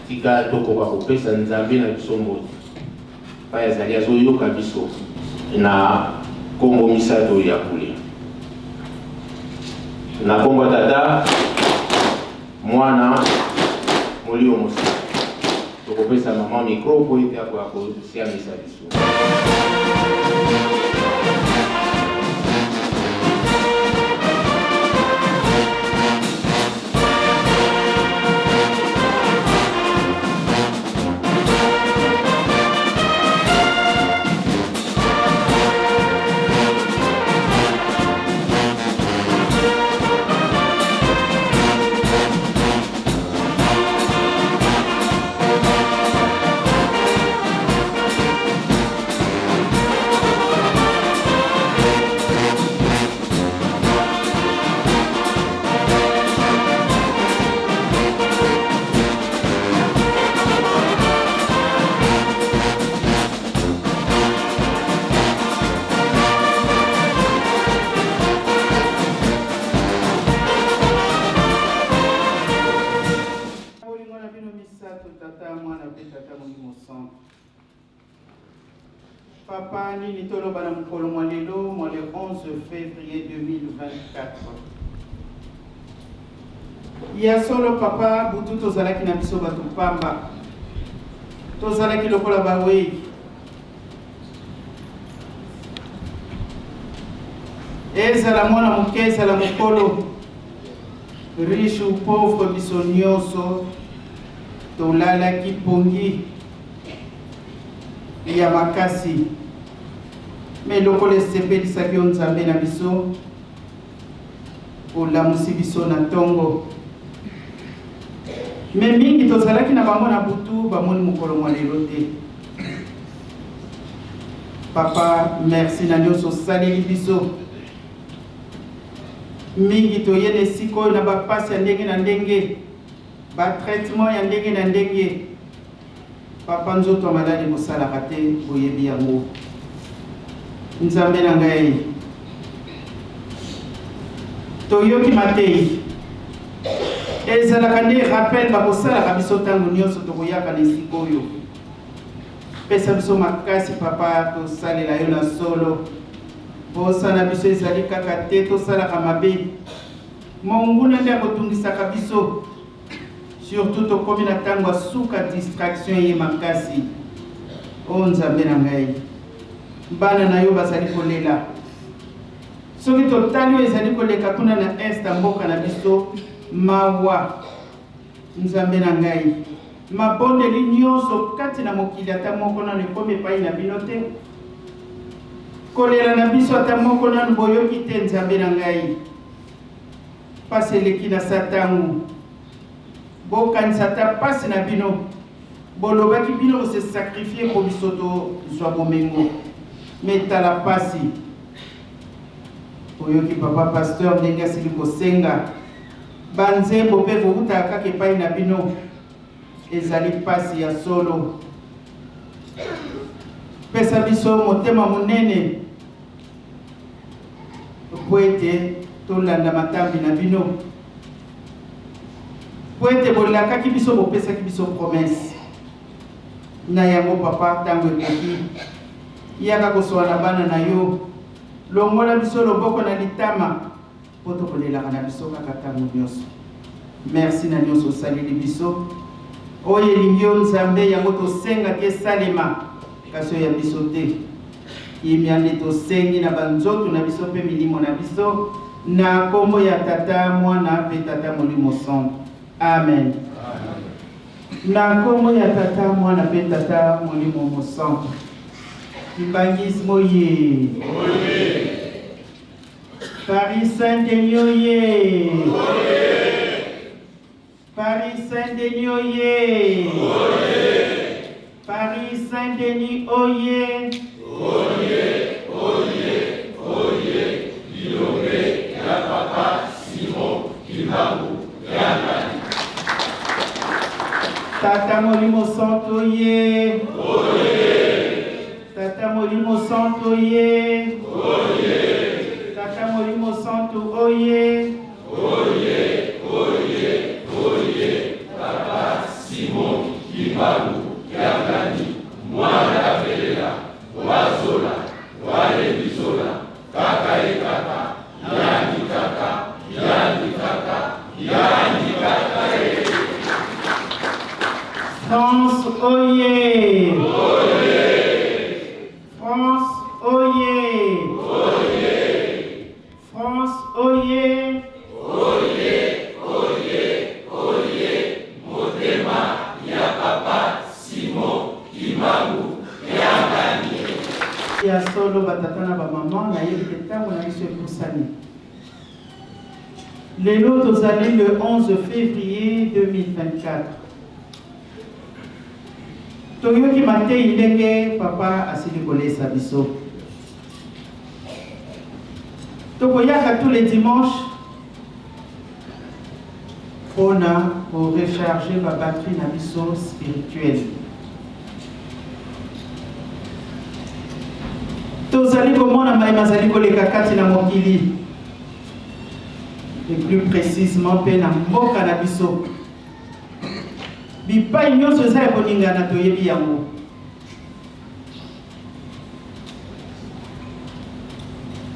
tika tokoka kopesa nzambe na biso mbote pa yazali azoyoka biso na Kongo misato ya kule na Kongo tata mwana molio mosi tokopesa mama micro po ite ako siamisa biso. Papa, ni tolo bana mukolo mwalelo mwa le 11 février 2024. Ya solo papa butu tozalaki na biso batu pamba. Tozalaki lokola bawei. Ezala mwana muke ezala mukolo. Riche ou pauvre biso nyonso. Tolalaki pongi. Ya makasi mais lokole sepelisaki nzambe na biso olamusi biso na tongo mais mingi tozalaki na bango na butu bamoni mokolo mwa lelo te. Papa merci na nyonso osaleli biso mingi toyene esika oyo na bapasi ya ndenge na ndenge batraitement ya ndenge na ndenge. Papa nzoto maladi mosalaka te boyebi yango nzambe na ngai toyoki matei ezalaka nde rappel bakosalaka biso ntango nyonso tokoyaka na esika oyo. Pesa biso makasi papa tosalela yo na solo bosala biso ezali kaka te tosalaka mabe monguna nde akotungisaka biso surtout tokomi na ntango asuka distraction ye makasi. O nzambe na ngai bana na yo bazali kolela soki totali oyo ezali koleka kuna na este mboka na biso mawa. Nzambe na ngai mabondeli nyonso kati na mokili ata moko nano ekomi epai na bino te. Kolela na biso ata moko nano boyoki te. Nzambe na ngai pasi eleki na satango bokanisa ta pasi na bino bolobaki bino se sacrifier pour biso to zwa bomengo metala pasi oyoki papa pasteur ndenge asili kosenga banzembo mpe bokutaka kaka epai na bino ezali pasi ya solo. Pesa biso motema monene po ete tolanda matambi na bino po ete bolakaki biso bopesaki biso promesse na yango papa ntango ekoki yaka kosola na bana na yo longola biso loboko na litama po tokolelaka na biso kaka ntango nyonso. Merci na nyonso osaleli biso oyo elingi yo nzambe yango tosengaki esalema kasi oyo ya biso te. Kimia nde tosengi na banzoto na biso mpe milimo na biso na kombo ya tata mwana mpe tata molimo santo. Amen. Na kombo ya tata mwana mpe tata molimo mosanto. Kibangismo ye. Paris Saint-Denis oye. Paris Saint-Denis oye. Paris Saint-Denis oye. Oye. Bilombe ya papa Simon Kibangu ya Tata Molimo Santo ye. Tata Molimo Santo ye. Tata Molimo Santo oye. Papa Simon Kimangu, Yangani, Mwana Felela, Wazola, Wale Bizola, Kaka Ekaka, Yani Kaka, Yani Kaka, Yani Kaka. France, oyez! France, oyez! France, oyez! Motema, ya papa, Simon, Kimangu, Yangani. Ya solo batatana ba maman na yebi ketango na biso ekusani. Lelo tozali le 11 février 2024. Toyoki matei ndenge papa asili kolesa biso. Tokoyaka tous les dimanches pour recharger ma batterie na biso spirituelle. Tozali komona maimazali koleka kati na mokili. Et plus précisément pe na mboka na biso. Bipai nyonso eza ya koningana toyebi yango.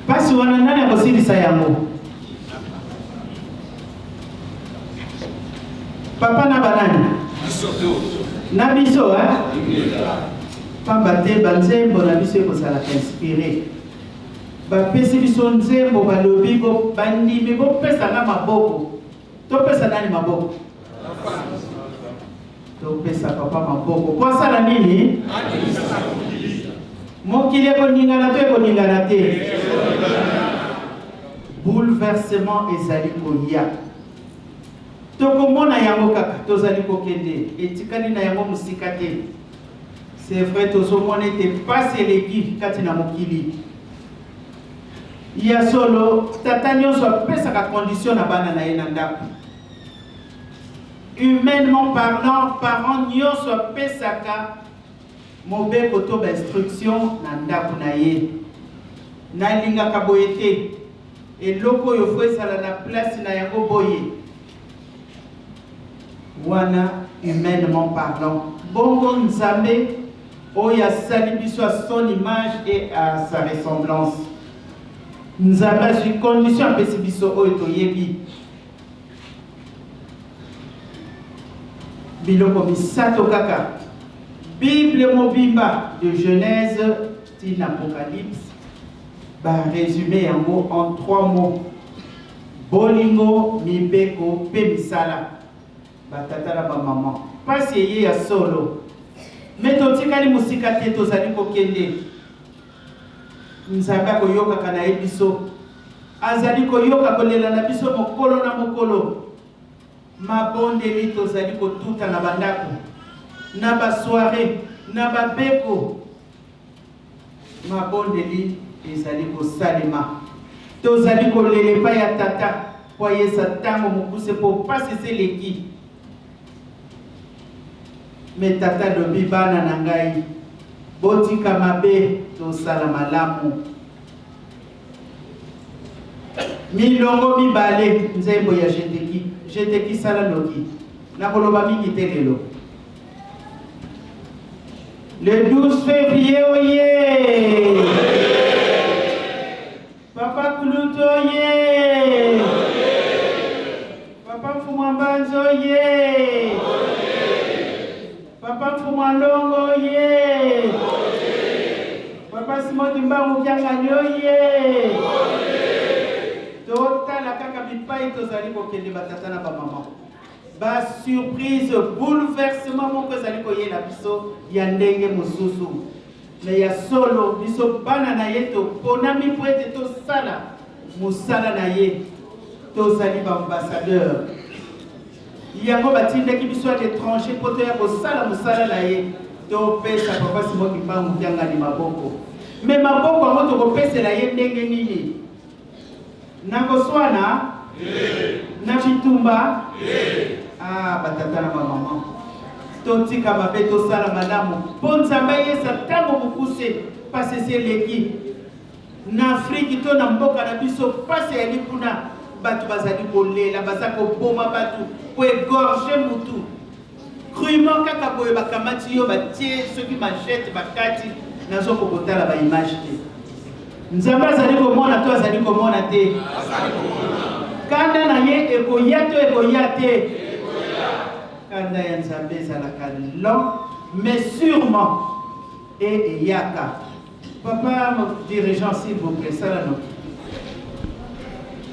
Pasi wana nani akosilisa yango? Papa na banani? Na biso, pamba te banzembo na biso ekozalaka inspiré. Bapesi biso nzembo balobi bo bandimi bopesa na maboko. Topesa nani maboko? Topesa papa maboko. Kwa sala nini? Mokili ekoningana to ekoningana te. Bouleversement ezali koya. Tokomona yango kaka tozali kokende etikali na yango musika te. C'est vrai tozomona ete pasi eleki kati na mokili. Ya solo tata nyonso apesaka condition na bana na ye na ndako. Humainement parlant, parents nyonso apesaka mobeko to ba instruction na ndako na ye. Nalingaka boye te. Eloko oyo fo esala na place na yango boye. Wana humainement parlant. Bongo Nzambe oyo asali biso à son image et à sa ressemblance. Nzambe azwi condition apesi biso oyo toyebi. Biloko misato kaka. Bible mobimba de Genèse till Apocalypse. Résumé yango en 3 mots. Bolingo, mibeko, pe misala. Batata na ba maman. Pasi ye ya solo. Metotikali musika te tozali kokende. Nzambe koyoka kana ye biso. Azali koyoka kolela na biso mokolo na mokolo. Mabondeli tozali kotuta na bandako. Na ba soirée, na ba beko. Mabondeli ezali kosalema. Tozali kolele pa ya tata. Kwa yesa tango mokuse po pasi seleki. Me tata lobi bana na ngai. Botika mabe tosala malamu. Milongo mibale nzembo ya jeteki sala loki. Nakoloba mingi te lelo. Le 12 février, oye! Papa Kuluto, oye! Papa Mfumambanzo, oye! Papa Mfumalongo, oye! Papa Simoti Mbangu Kiangani, oye! Totala kaka bipai tozali kokende batata na ba maman. Ba surprise, bouleversement moko ezali koyela biso ya ndenge mosusu. Me ya solo biso bana na ye to ponami po ete tosala mosala na ye. Tozali ba ambassadeur. Yango batindaki biso à l'étranger po to ya kosala mosala na ye. Topesa papa Simon Kimbangu Kiangani maboko. Me maboko yango tokopesela ye ndenge nini? Nakoswana? Na bitumba? Batata na ba maman. Totika mabe tosala malamu. Ponzamba yesa tango mukuse pase seleki. Na Afrique to na mboka na biso pase ya likuna batu bazali kolela bazako boma batu ko égorger mutu. crûment kaka boye bakamati yo batie soki machette bakati nazo kokotala ba image te. Nzambe azali komona to azali komona te. Kanda na ye ekoya to ekoya te. Kanda ya Nzambe ezalaka long mais sûrement et yaka. Papa, mon dirigeant, s'il vous plaît, Salanoki.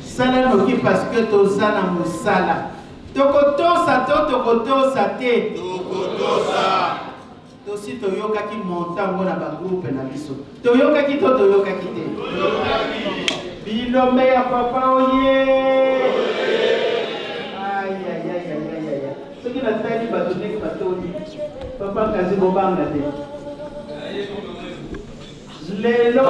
Salanoki parce que tozana mosala. Tokotosa to tokotosa te. Tokotosa. Tosi toyoka ki montango na ba groupe na biso. Toyoka ki to toyoka ki te. Bilombe ya papa oye. Aïe aïe aïe aïe aïe. Ce qui n'a pas dit batoni que batoni. Papa kazi bobanga te. Lelo.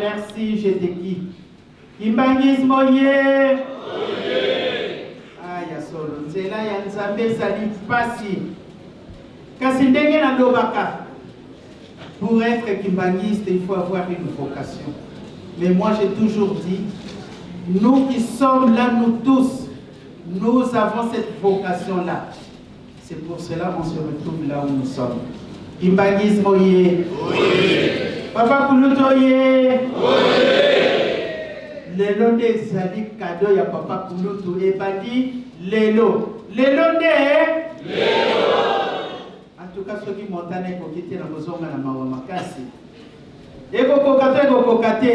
Merci, je te quitte. Kimbangismo ye. Aya solo. Nzela ya nzambe sali pasi. Kasi ndenge na lobaka. Pour être kimbangiste, il faut avoir une vocation. Mais moi j'ai toujours dit, nous qui sommes là, nous tous, nous avons cette vocation-là. C'est pour cela qu'on se retrouve là où nous sommes. Kimbangismo ye. Papa Kuluto ye. Lelo nde ezali cadeau ya Papa Kuluto ebandi lelo. Lelo nde lelo. En tout cas soki montana ekoki te na kozonga na mawa makasi. Ekokoka te ekokoka te.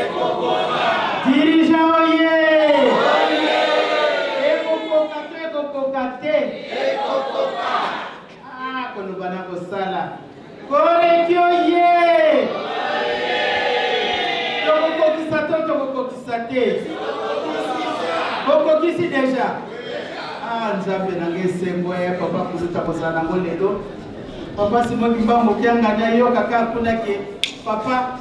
Ekokoka. Dirigeant oye. Oye. Ekokoka te ekokoka te. Ekokoka. Ah kono bana kosala. Koreki oye. Kokokisi déjà. Ah, nzambe nange sembo ya Papa Kuluto kozala nango lelo. Papa Simon Kimbango kianga na yo kaka kuna ke papa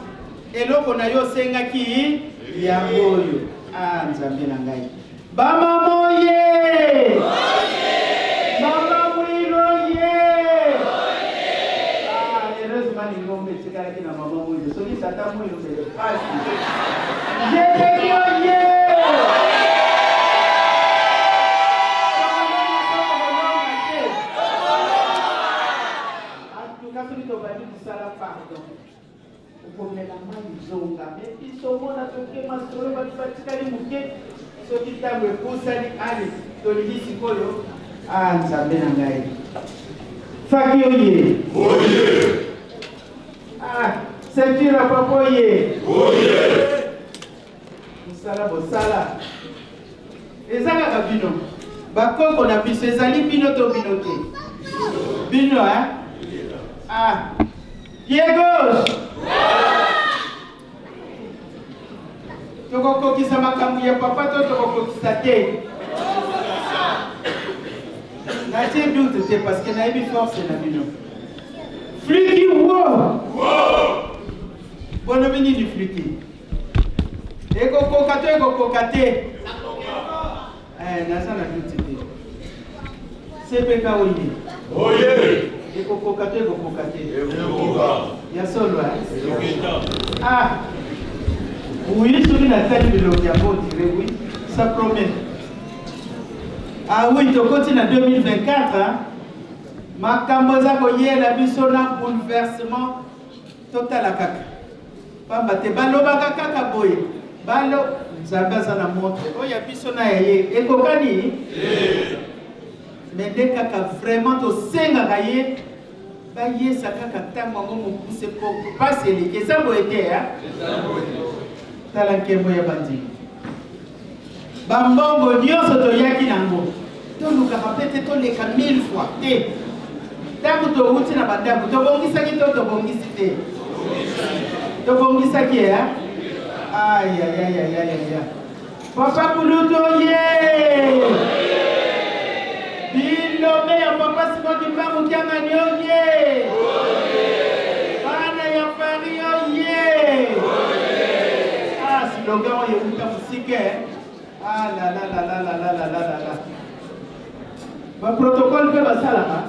eloko na yo sengaki yango oyo. Ah, nzambe nangai. Bama moye. Oye. Mama mwilo ye. Oye. Ah, heureusement ni ngombe tsikala kina mama mwilo. Soki tata mwilo mbele pasi. Sala. Ezaka kabino. Bakoko na biso ezali bino to bino te. Bino hein? Ah. Pied gauche. Toko kokisa makambu ya papa to toko kokisa te. Na tie doute te parce que na ebi force na bino. Fliki wo. Bono bini ni fliki. Ego kokate. Nasa na doute te. CPK oye. Oye. Ego kokate. Ya solo ah. Oui, celui la tête de l'audiamo dirait oui. Ça promet. Ah oui, tu continues en 2024. Ma Kamboza koyela biso na bouleversement total à kaka. Pamba te balo baka kaka boye. Balo zabaza na montre. Oya biso na yeye. Ekokani? Mais dès kaka vraiment to senga kaye. Ba yesa kaka tango ngomo pousse ko passer les que ça boete hein. Tala kembo ya bandi. Bambongo nyonso to yaki nango. To luka kapete to leka 1000 fois. Te. Tango to wuti na bandabu to bongisa ki to bongisi te. To bongisa ki hein. Aïe aïe aïe aïe aïe aïe. Papa Kuluto ye. Bino me ya papa siko kimbangu kianga nyonye. Bana ya Paris ye. Ah slogan ya uta musike. Ah la la la la la la la la la. Ba protocole pe basala.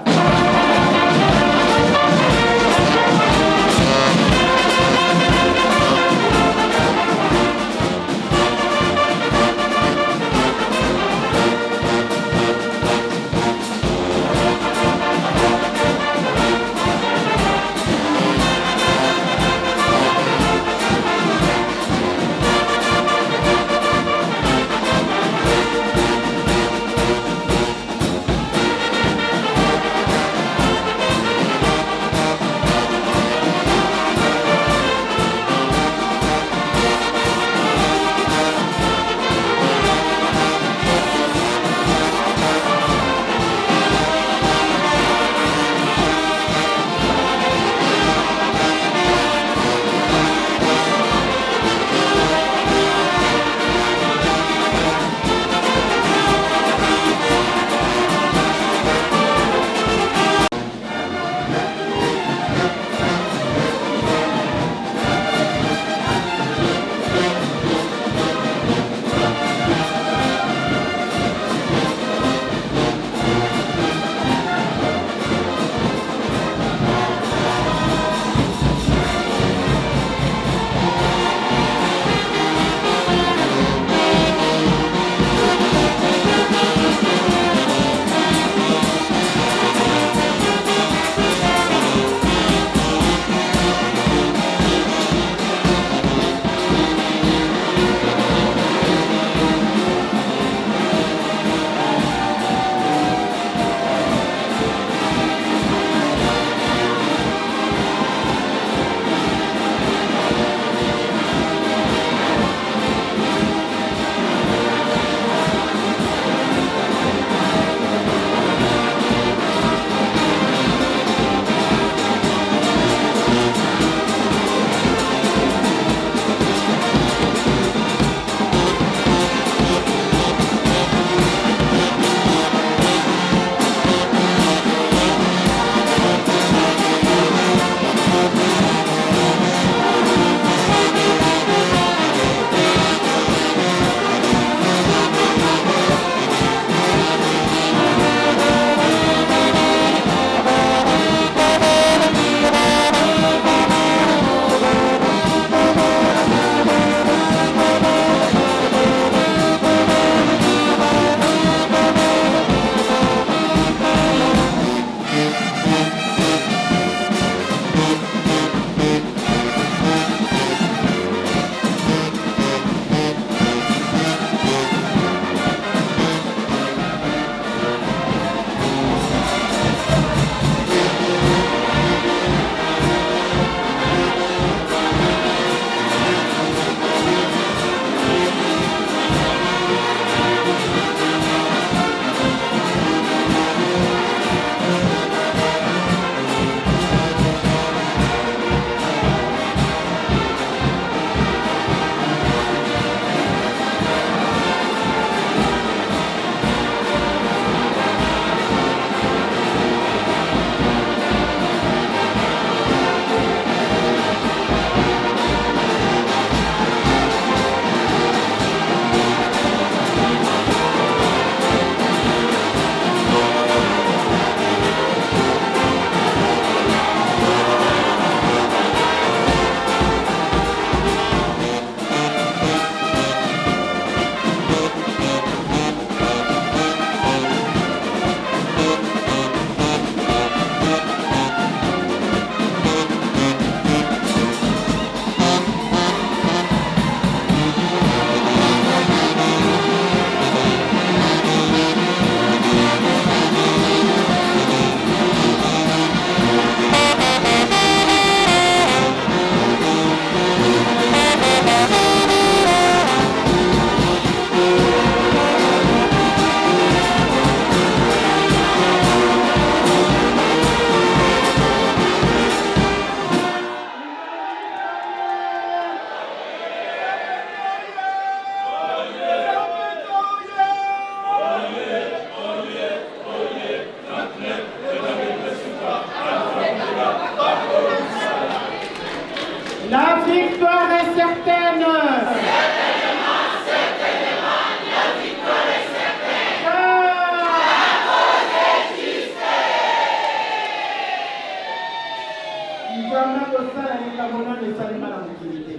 Nzambe kosala likambo nano esalema na mokili te.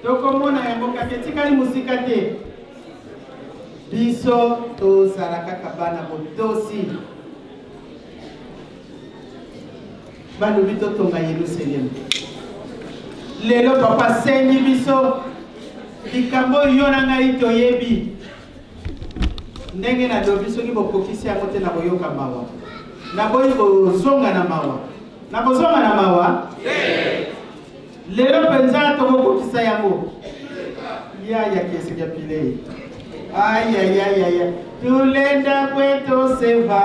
Tokomona yango kaka etikali mosika te. Biso tozala kaka bana botosi. Balobi totonga Yerusalemu. Lelo papa sengi biso likambo yo na ngai toyebi. Ndenge na lobi soki bokokisi yango te na koyoka mawa. Na boyi kozonga na mawa. Na kozonga na mawa? Lelo penza tokokisa yango. Ya kiesi ya pile. Ay. Tulenda kwetu seva.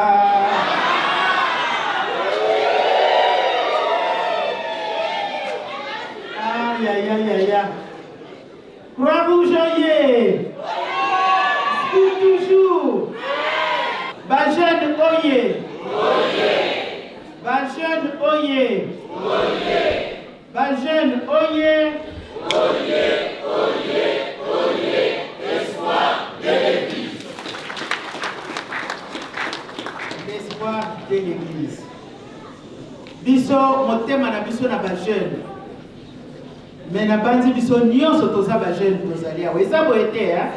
Ay. Croix rouge oye. Pour toujours. Bajeune oye. Bajeune oye. Bajeune oye. Espoir de l'Église. L'espoir de l'Église. Biso motema na biso na bajeune. Mais na bandi biso nyonso toza bajeune tozali awa. Eza boye te hein?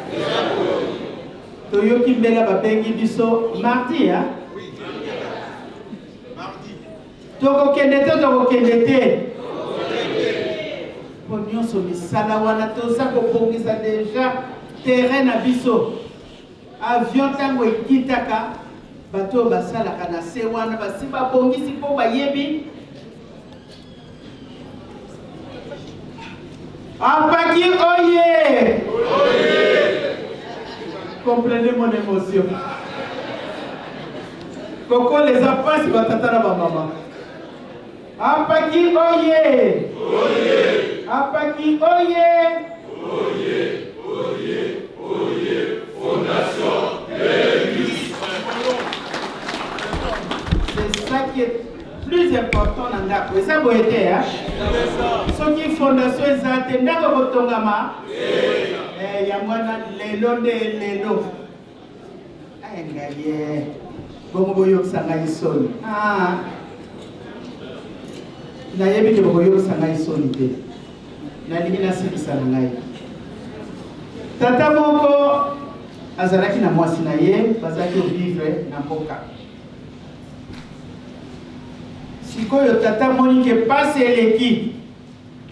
Toyoki mbela babengi biso mardi hein? Tokokende te. Po nyonso misala wana toza kobongisa deja terrain na biso. Avion tango ekitaka bato basalaka na se wana basi babongisi po bayebi. Apaki oye! Comprenez mon émotion. Coco les apasi batatara ba mama. Apaki oye! Apaki oye! Fondation l'Église. C'est ça qui est plus important dans la cause. Ça vous été, hein? Ce qui est fondation, c'est ndako kotongama. Yamwana lelo de lelo. Ngaye. Bongo yokisanga isoni. Na yebi ke bongo yokisanga isoni te. Na lingi na sibisa ngai. Tata moko azalaki na mwasi na ye, bazaki vivre na mboka. Sikoyo tata moni ke passe eleki.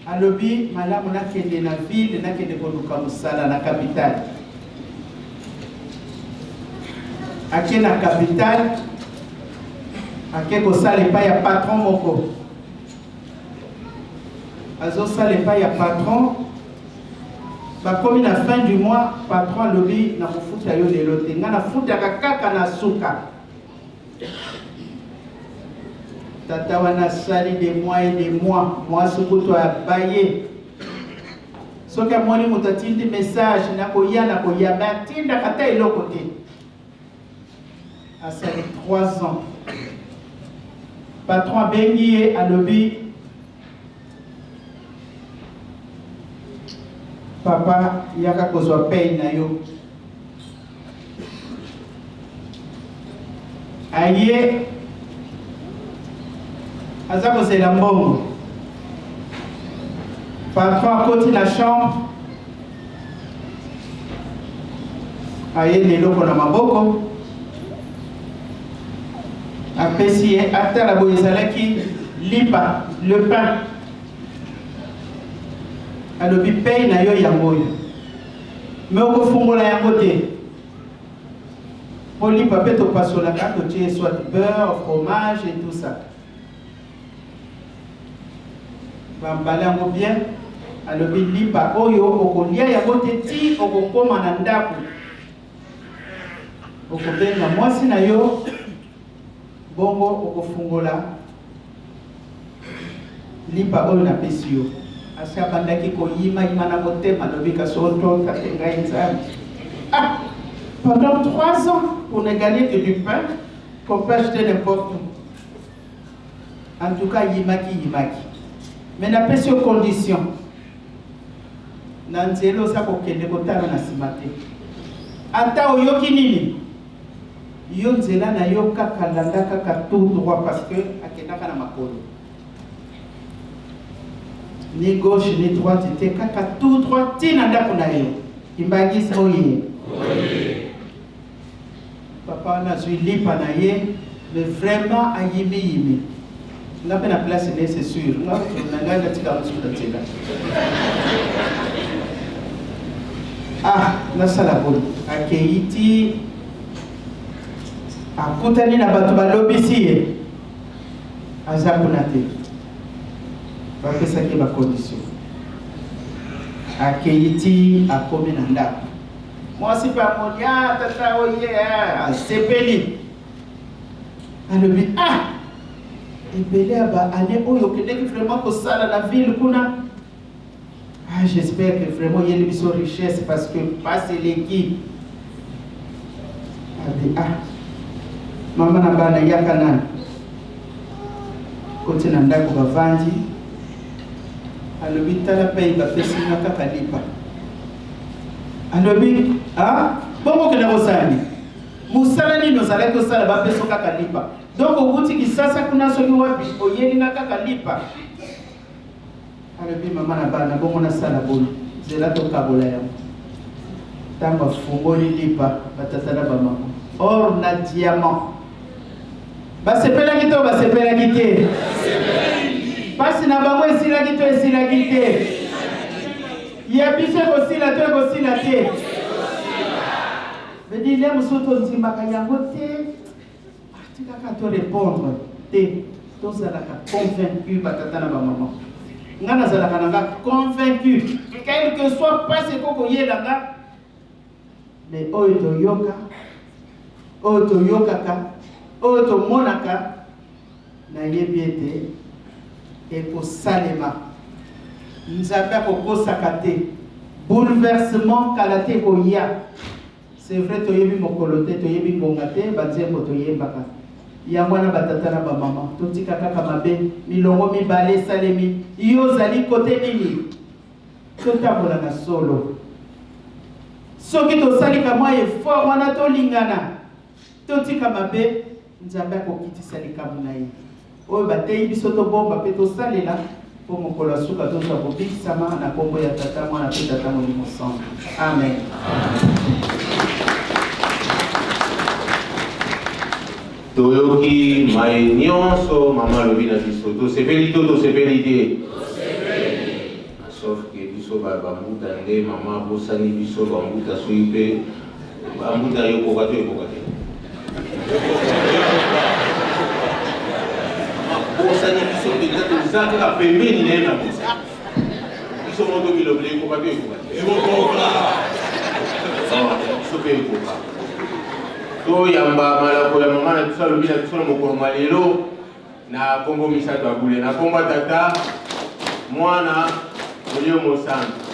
Alobi malamu nakende na ville nakende koluka musala na capitale. Ake na capitale ake kosala pa ya patron moko. Azo sala pa ya patron. Bakomi na fin du mois patron alobi na kofuta yo lelo te. Nga na futa kaka na suka. Tata wana sali des mois et des mois. Moi sukuto abaye. Soka moni mutatindi message na koya batinda kata eloko te. Asali 3 ans. Patron bengiye alobi papa yaka kozwa paye na yo. Aye aza kozela mbongo. Patron akoti na chambre. Aye leloko na maboko. Apesi ye atala boye ezalaki lipa le pain. Alobi paye na yo yango yo. Me okofungola yango te. Po lipa pe topasolaka totie soit beurre, fromage et tout ça. Bambala yango bien. Alobi lipa oyo okolia yango te ti okokoma na ndako. Okobenga mwasi na yo bongo okofungola lipa oyo na pesi yo. Asi abandaki koyima na motema lobi kasoto tatenga nzambe. Pendant 3 ans pour ne gagner que du pain qu'on peut acheter n'importe où. En tout cas yimaki. Mais na pesi yo condition. Na nzelo sa kokende kotala na simate. Ata oyoki nini? Yo nzela na yo kaka landa kaka tout droit parce que akendaka na makolo. ni gauche ni droite te kaka tout droit tina ndako na yo imbagisi oye papa na zui lipa na ye mais vraiment ayimi nga pe na place ne c'est sûr nga nga tika musuka tika na sala bon akeiti akutani na bato balobisi ye aza kuna te bapesaki bacondition akeiti akomi na ndako mwasi pe amonia tata oye asepeli alobi ebele ya baane oyo okendeki vraiment kosala na ville kuna j'espère que vraiment yeli biso richesse parce que passe eleki abi mama na bana yaka nani kote na ndako bavandi alobi tala pei bapesi nga kaka lipa alobi bongo kena kosali musala nini ozalaki osala bapeso kaka lipa donc okuti kisasa kuna soki wapi oyeli nga kaka lipa alobi mama na bana bongo nasala boni nzela tokabola yango ntango afungoli lipa batata na bamama or na diamant basepelaki to basepelaki te pasi na bango esilaki to esilaki te ya biso ekosila to ekosila te bedi le mosusu tondimaka yango te tikaka to répondre te tozalaka convaincu batata na bamama nga nazalaka na nga convaincu quel que soit pasi ekokoyela nga mais oyo toyoka oyo toyokaka oyo tomonaka nayebi ete ekosalema nzambe akokosaka te bouleversement kala te koya c'est vrai toyebi mokolo te toyebi ngonga te banzembo toyembaka yango wana batata na bamama totika kaka mabe milongo mibale esalemi yo ozali kote nini totambola na solo soki tosalika mwa effort wana tolingana totika mabe nzambe akokitisa likambo na ye oyo bateyi biso tobomba mpe tosalela mpo mokolo ya suka tozwa kobikisama na kombo ya tata mwana mpe tata molimo sango amen toyoki mai nyonso mama alobi na biso tosepeli to tosepeli te sauf ke biso bambuta nde mama abosani biso bambuta soki mpe bambuta yokoka to yokoka te abosani biso mpenza toza kaka pembeni na ye na bosa biso moto bilobele yokoka to yokoka te biso mpe yokoka toyamba malako ya mama na biso alobi na biso na mokolo malelo na kombo misato abule na kombo tata mwana molio mosantu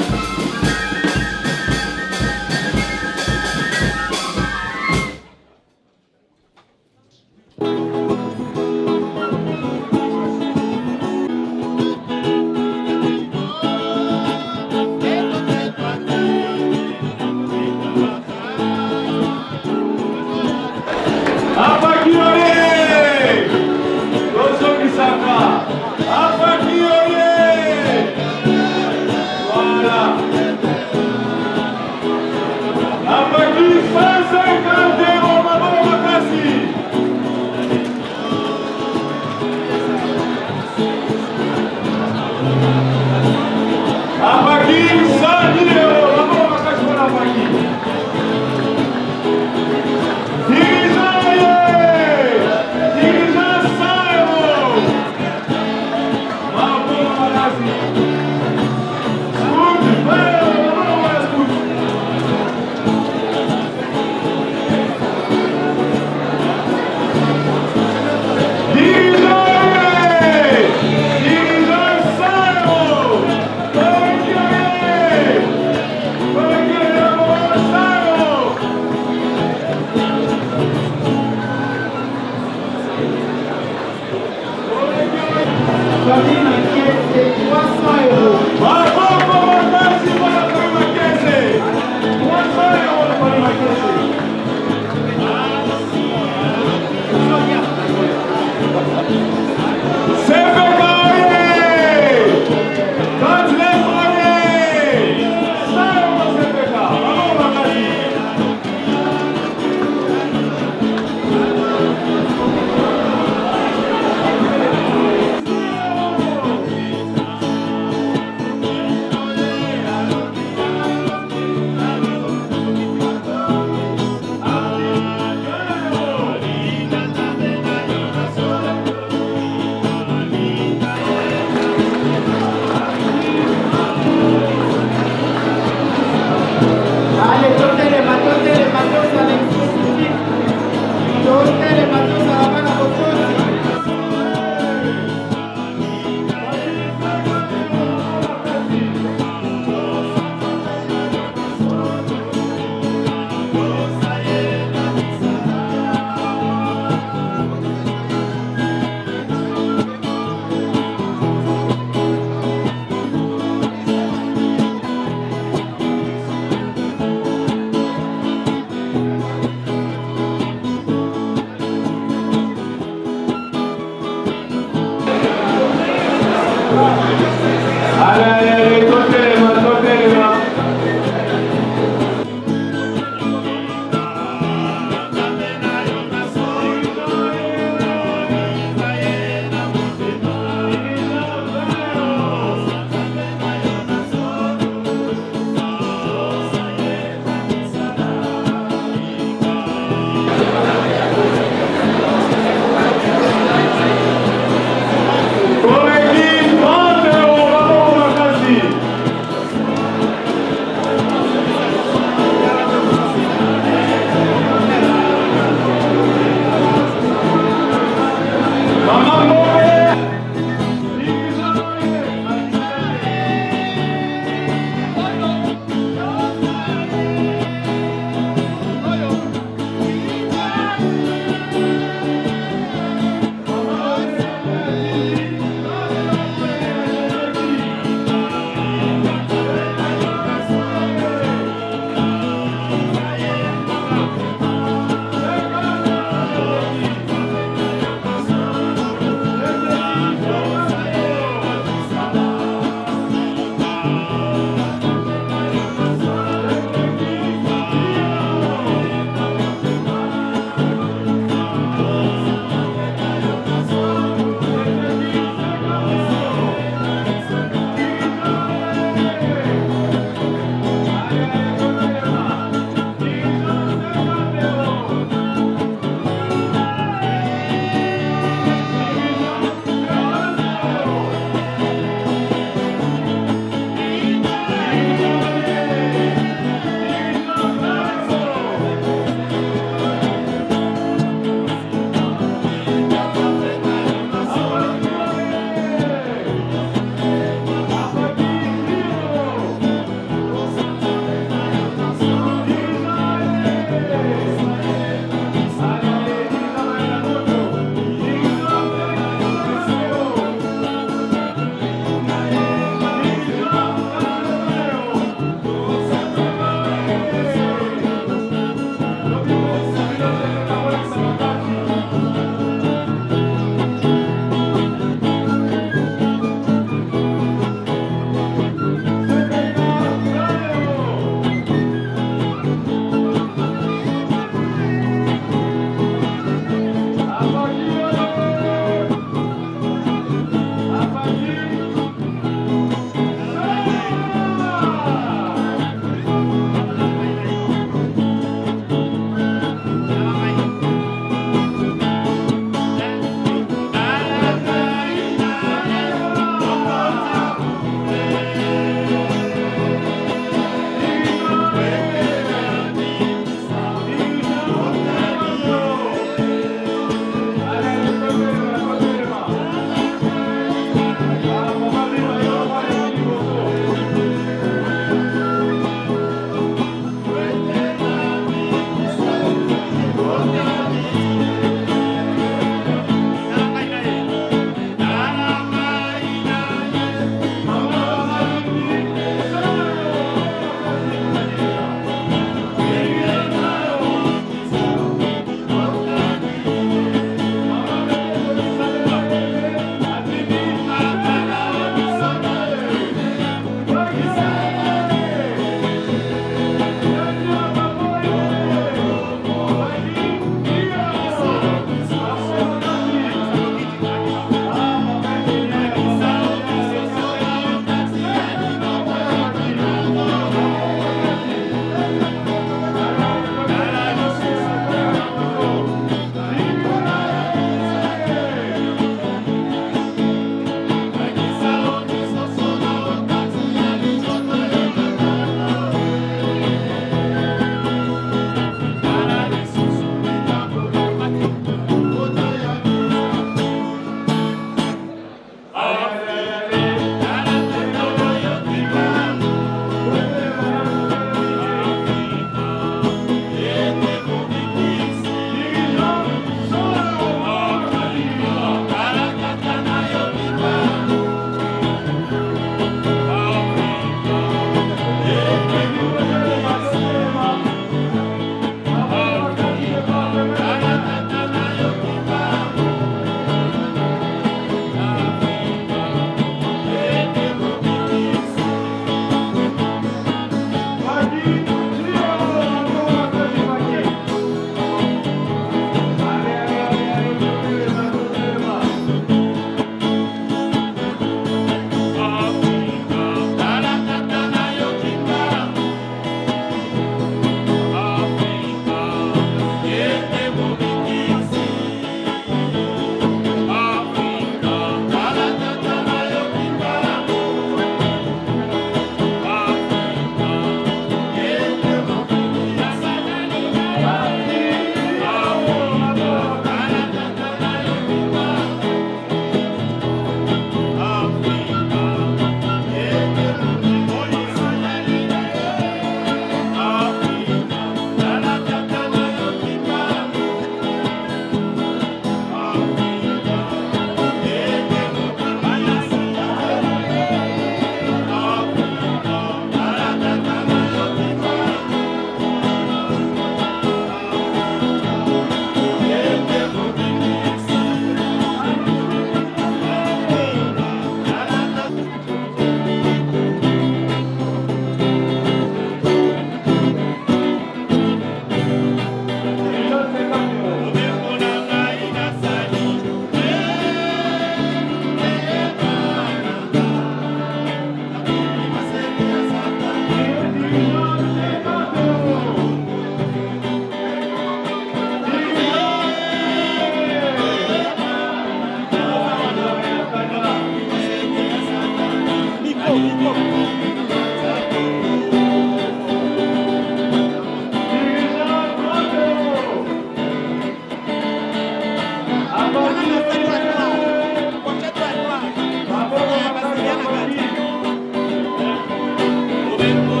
Memo